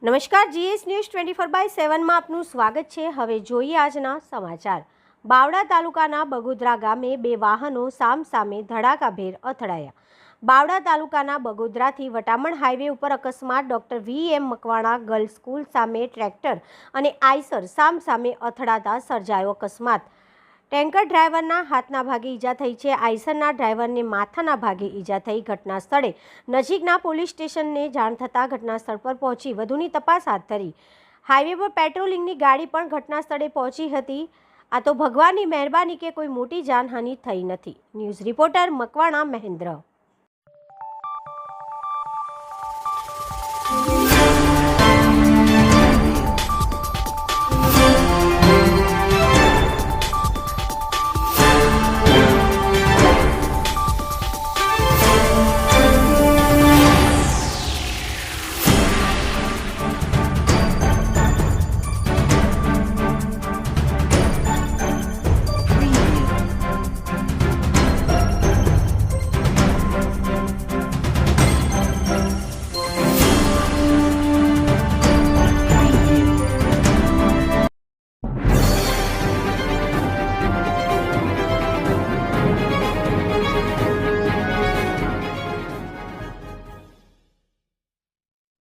નમસ્કાર, GS news 24/7માં આપનું સ્વાગત છે। હવે જોઈએ આજના સમાચાર। બાવડા તાલુકાના બગોદરા ગામે બે વાહનો સામસામે ધડાકાભેર અથડાયા। બાવડા તાલુકાના બગોદરાથી વટામણ હાઈવે ઉપર અકસ્માત। ડોક્ટર વી.એમ. મકવાણા ગર્લ્સ સ્કૂલ સામે ટ્રેક્ટર અને આઈસર સામસામે અથડાતા સર્જાયો અકસ્માત। ટેન્કર ડ્રાઈવરના હાથના ભાગે ઈજા થઈ છે। આઈસરના ડ્રાઈવરને માથાના ભાગે ઈજા થઈ। ઘટના સ્થળે નજીકના પોલીસ સ્ટેશનને જાણ થતાં ઘટના સ્થળ પર પહોંચી વધુની તપાસ હાથ ધરી। હાઈવે પર પેટ્રોલિંગની ગાડી પણ ઘટના સ્થળે પહોંચી હતી। આ તો ભગવાનની મહેરબાની કે કોઈ મોટી જાનહાનિ થઈ નથી। News reporter Makwana Mahendra.